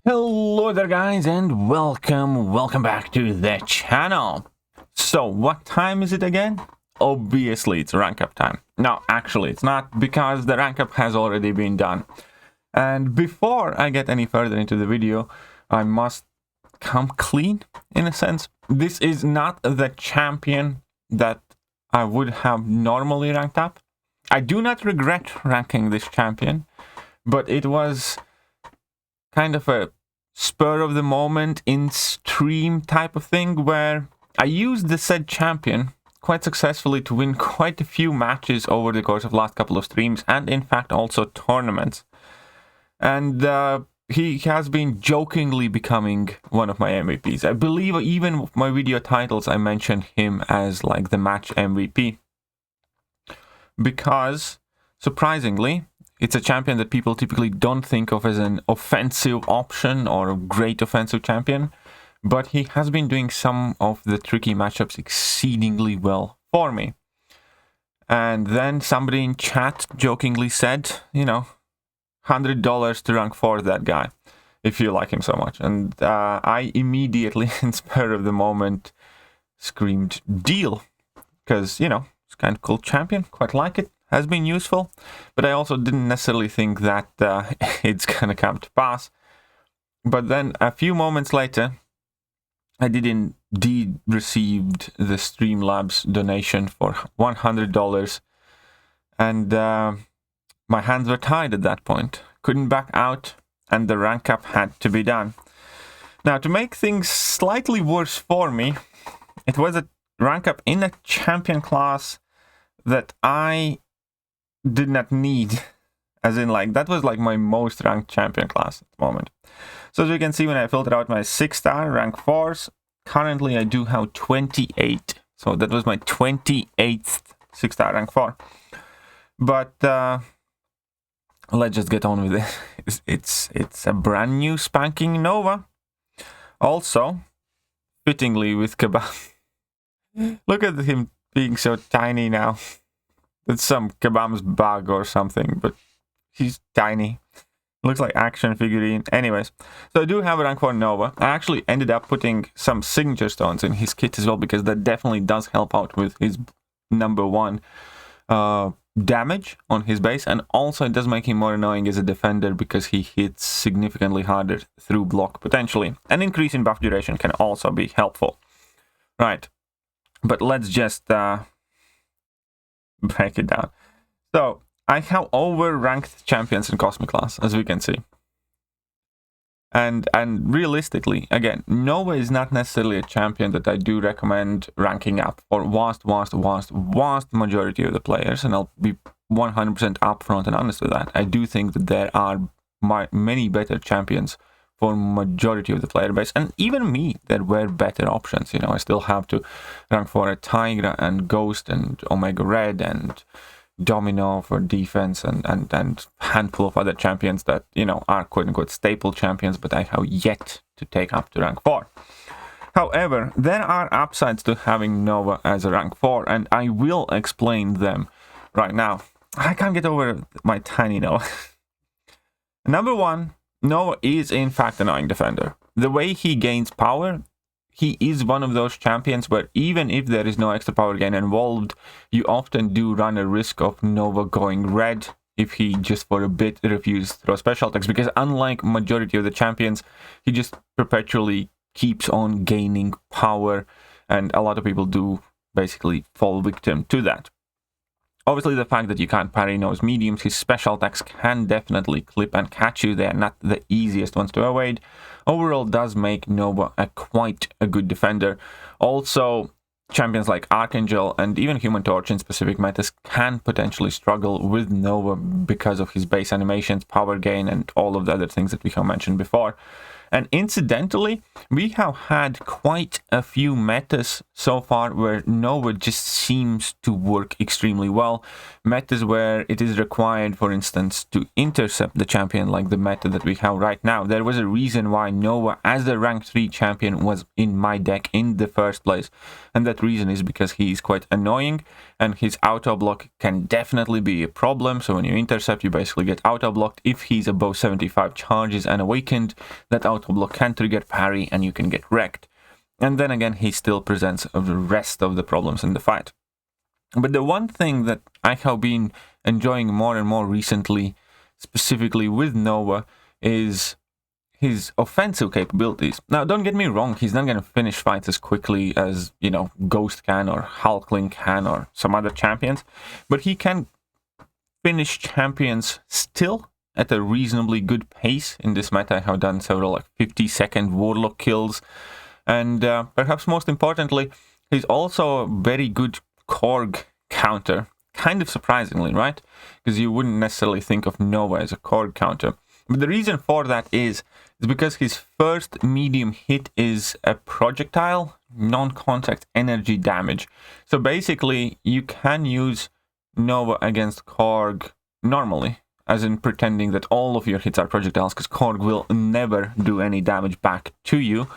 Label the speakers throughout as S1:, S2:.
S1: Hello there guys and welcome back to the channel. So what time is it again? Obviously it's rank up time. No, actually it's not, because the rank up has already been done. And before I get any further into the video, I must come clean in a sense. This is not the champion that I would have normally ranked up. I do not regret ranking this champion, but it was kind of a spur of the moment in stream type of thing where I used the said champion quite successfully to win quite a few matches over the course of last couple of streams, and in fact also tournaments. And he has been jokingly becoming one of my MVPs. I believe even with my video titles I mentioned him as like the match MVP, because surprisingly it's a champion that people typically don't think of as an offensive option or a great offensive champion, but he has been doing some of the tricky matchups exceedingly well for me. And then somebody in chat jokingly said, you know, $100 to rank 4 that guy, if you like him so much. And I immediately, in spur of the moment, screamed deal, because, you know, it's kind of cool champion, quite like it. Has been useful, but I also didn't necessarily think that it's gonna come to pass. But then a few moments later, I did indeed received the Streamlabs donation for $100, and my hands were tied at that point. Couldn't back out, and the rank up had to be done. Now, to make things slightly worse for me, it was a rank up in a champion class that I did not need, as in like that was like my most ranked champion class at the moment. So as you can see, when I filter out my 6-star rank 4s, currently I do have 28. So that was my 28th 6-star rank 4. But let's just get on with it. It's a brand new spanking Nova, also fittingly with Kabam. Look at him being so tiny now. It's some Kabam's bug or something, but he's tiny. Looks like action figurine. Anyways, so I do have a rank 4 Nova. I actually ended up putting some signature stones in his kit as well, because that definitely does help out with his #1 damage on his base, and also it does make him more annoying as a defender because he hits significantly harder through block potentially. An increase in buff duration can also be helpful. Right, but let's just break it down. So I have over-ranked champions in Cosmic class, as we can see. And realistically, again, Nova is not necessarily a champion that I do recommend ranking up for vast majority of the players, and I'll be 100% upfront and honest with that. I do think that there are many better champions for majority of the player base, and even me, there were better options. You know, I still have to rank for a Tigra and Ghost and Omega Red and Domino for defense, and handful of other champions that, you know, are quote-unquote staple champions, but I have yet to take up to rank 4. However, there are upsides to having Nova as a rank 4, and I will explain them right now. I can't get over my tiny Nova. Number 1, Nova is in fact an annoying defender. The way he gains power, he is one of those champions where even if there is no extra power gain involved, you often do run a risk of Nova going red if he just for a bit refuses to throw special attacks, because unlike majority of the champions, he just perpetually keeps on gaining power, and a lot of people do basically fall victim to that. Obviously, the fact that you can't parry Nova's mediums, his special attacks can definitely clip and catch you. They are not the easiest ones to avoid. Overall, does make Nova quite a good defender. Also, champions like Archangel and even Human Torch in specific metas can potentially struggle with Nova because of his base animations, power gain, and all of the other things that we have mentioned before. And incidentally, we have had quite a few metas so far where Nova just seems to work extremely well. Metas where it is required, for instance, to intercept the champion, like the meta that we have right now. There was a reason why Nova, as the rank 3 champion, was in my deck in the first place. And that reason is because he is quite annoying, and his auto block can definitely be a problem. So when you intercept, you basically get auto blocked. If he's above 75 charges and awakened, that auto block can trigger parry and you can get wrecked. And then again, he still presents the rest of the problems in the fight. But the one thing that I have been enjoying more and more recently, specifically with Nova, is his offensive capabilities. Now, don't get me wrong, he's not going to finish fights as quickly as, you know, Ghost can or Hulkling can or some other champions, but he can finish champions still at a reasonably good pace. In this meta, I have done several like 50-second Warlock kills, and perhaps most importantly, he's also a very good Korg counter. Kind of surprisingly, right? Because you wouldn't necessarily think of Nova as a Korg counter. But the reason for that is because his first medium hit is a projectile, non-contact energy damage. So basically, you can use Nova against Korg normally, as in pretending that all of your hits are projectiles, because Korg will never do any damage back to you,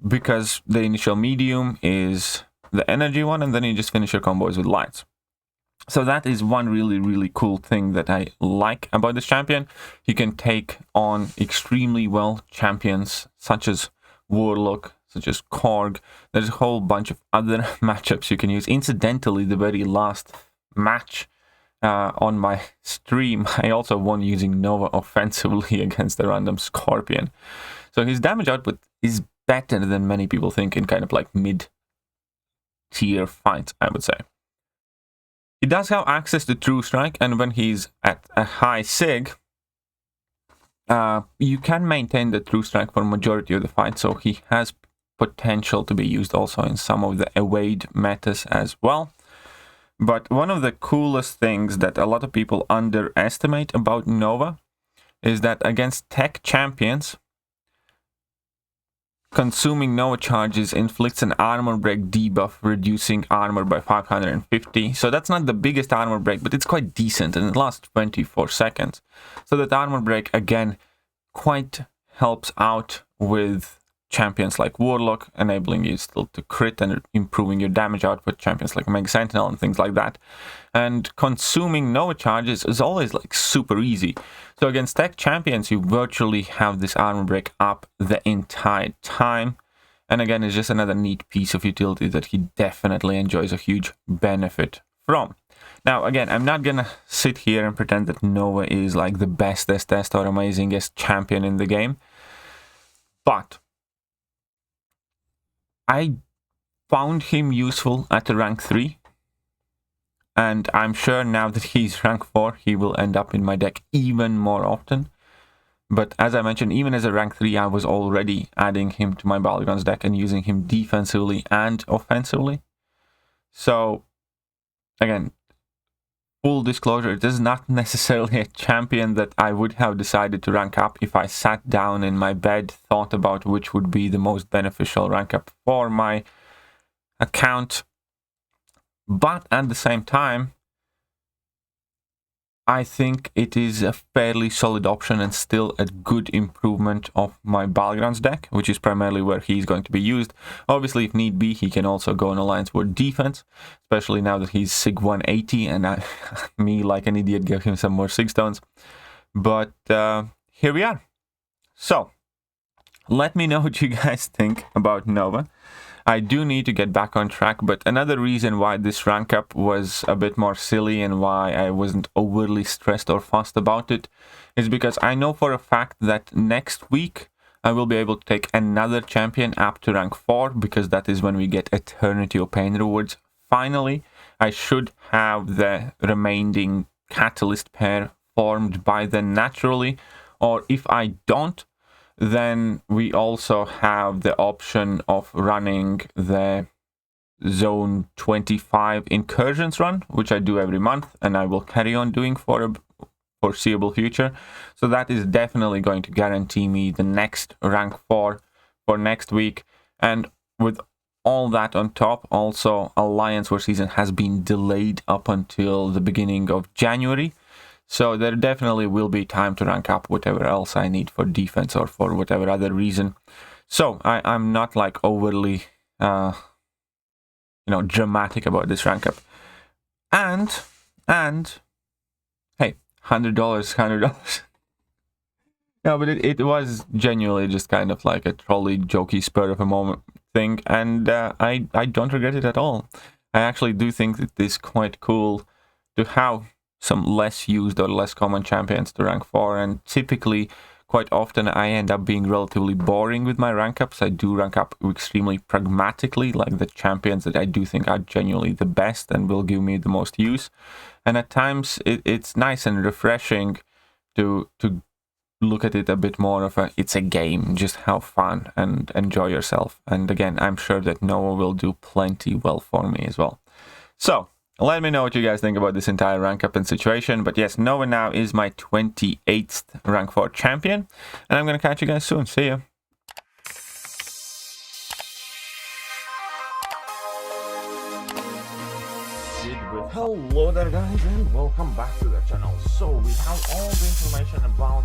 S1: because the initial medium is the energy one, and then you just finish your combos with lights. So that is one really, really cool thing that I like about this champion. He can take on extremely well champions such as Warlock, such as Korg. There's a whole bunch of other matchups you can use. Incidentally, the very last match on my stream, I also won using Nova offensively against a random Scorpion. So his damage output is better than many people think in kind of like mid-tier fights, I would say. He does have access to True Strike, and when he's at a high sig, you can maintain the True Strike for majority of the fight, so he has potential to be used also in some of the evade metas as well. But one of the coolest things that a lot of people underestimate about Nova is that against tech champions, consuming Nova charges inflicts an armor break debuff, reducing armor by 550. So that's not the biggest armor break, but it's quite decent, and it lasts 24 seconds. So that armor break, again, quite helps out with champions like Warlock, enabling you still to crit and improving your damage output, champions like Mega Sentinel and things like that. And consuming Nova charges is always like super easy. So against tech champions, you virtually have this armor break up the entire time. And again, it's just another neat piece of utility that he definitely enjoys a huge benefit from. Now, again, I'm not gonna sit here and pretend that Nova is like the bestest or amazingest champion in the game. But I found him useful at a rank 3, and I'm sure now that he's rank 4, he will end up in my deck even more often. But as I mentioned, even as a rank 3, I was already adding him to my Battlegrounds deck and using him defensively and offensively. So, again, full disclosure, this is not necessarily a champion that I would have decided to rank up if I sat down in my bed, thought about which would be the most beneficial rank up for my account. But at the same time, I think it is a fairly solid option and still a good improvement of my Battlegrounds deck, which is primarily where he's going to be used. Obviously, if need be, he can also go in Alliance War defense, especially now that he's SIG 180 and me, like an idiot, gave him some more SIG stones. But here we are. So, let me know what you guys think about Nova. I do need to get back on track, but another reason why this rank up was a bit more silly and why I wasn't overly stressed or fussed about it is because I know for a fact that next week I will be able to take another champion up to rank 4, because that is when we get Eternity of Pain rewards. Finally, I should have the remaining Catalyst pair formed by then naturally, or if I don't, then we also have the option of running the Zone 25 Incursions run, which I do every month, and I will carry on doing for foreseeable future. So that is definitely going to guarantee me the next rank 4 for next week. And with all that on top, also Alliance War season has been delayed up until the beginning of January. So there definitely will be time to rank up whatever else I need for defense or for whatever other reason. So I'm not like overly, dramatic about this rank up. And hey, $100. No, but it was genuinely just kind of like a trolley jokey spur of a moment thing, and I don't regret it at all. I actually do think it is quite cool to have some less used or less common champions to rank 4, and typically quite often I end up being relatively boring with my rank ups. I do rank up extremely pragmatically, like the champions that I do think are genuinely the best and will give me the most use. And at times it's nice and refreshing to look at it a bit more of it's a game, just have fun and enjoy yourself. And again, I'm sure that Noah will do plenty well for me as well. So let me know what you guys think about this entire rank up and situation. But yes, Noah now is my 28th rank 4 champion, and I'm gonna catch you guys soon. See ya. Hello there guys, and welcome back to the channel. So we have all the information about